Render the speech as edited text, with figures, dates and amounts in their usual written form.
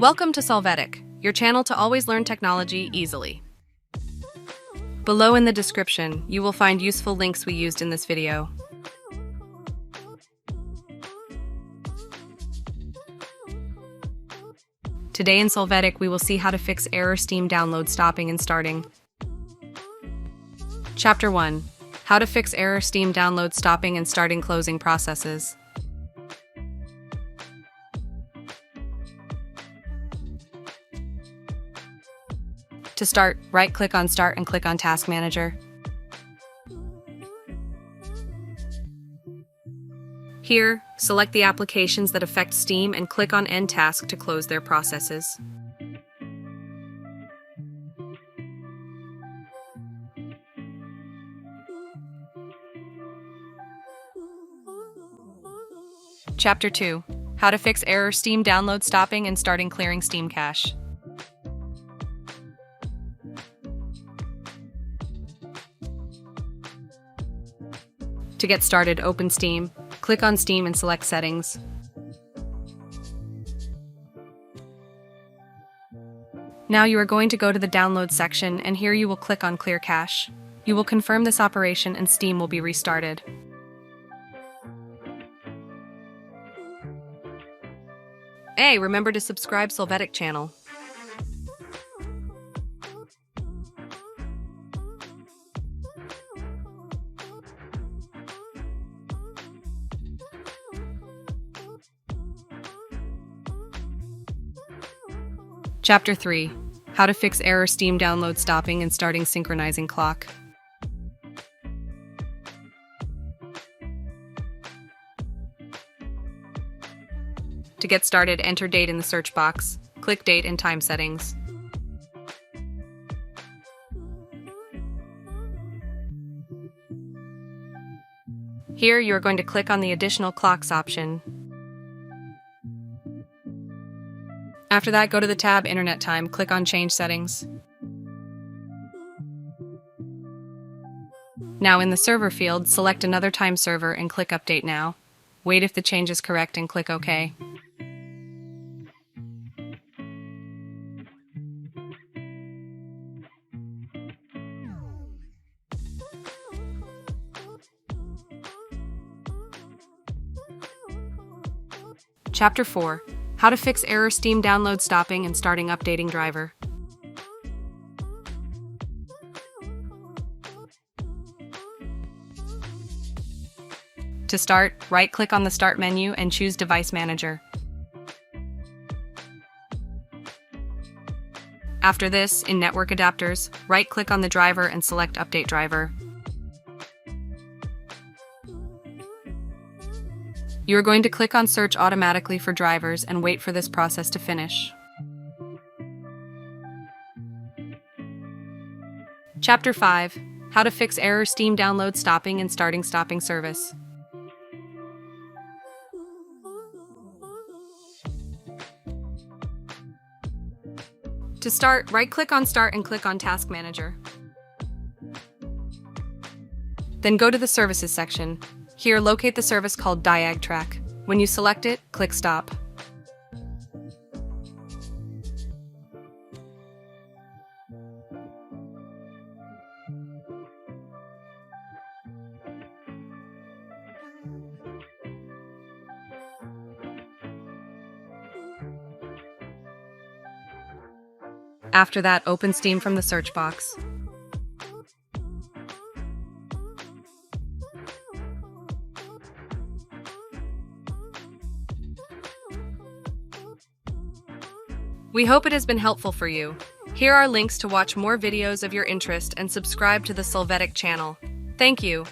Welcome to Solvetic, your channel to always learn technology easily. Below in the description, you will find useful links we used in this video. Today in Solvetic, we will see how to fix error Steam download stopping and starting. Chapter 1. How to fix error Steam download stopping and starting closing processes. To start, right-click on Start and click on Task Manager. Here, select the applications that affect Steam and click on End Task to close their processes. Chapter 2. How to fix error Steam download stopping and starting clearing Steam cache. To get started, open Steam, click on Steam and select Settings. Now you are going to go to the Download section, and here you will click on Clear Cache. You will confirm this operation and Steam will be restarted. Hey, remember to subscribe Solvetic channel. Chapter 3. How to fix error Steam download stopping and starting synchronizing clock. To get started, enter date in the search box. Click Date and Time Settings. Here, you are going to click on the Additional Clocks option. After that, go to the tab Internet Time, click on Change Settings. Now in the server field, select another time server and click Update Now. Wait if the change is correct and click OK. Chapter 4. How to fix error Steam download stopping and starting updating driver. To start, right-click on the Start menu and choose Device Manager. After this, in Network Adapters, right-click on the driver and select Update Driver. You are going to click on Search automatically for drivers and wait for this process to finish. Chapter 5. How to fix error Steam download stopping and starting stopping service. To start, right-click on Start and click on Task Manager. Then go to the Services section. Here, locate the service called Diag Track. When you select it, click Stop. After that, open Steam from the search box. We hope it has been helpful for you. Here are links to watch more videos of your interest and subscribe to the Solvetic channel. Thank you.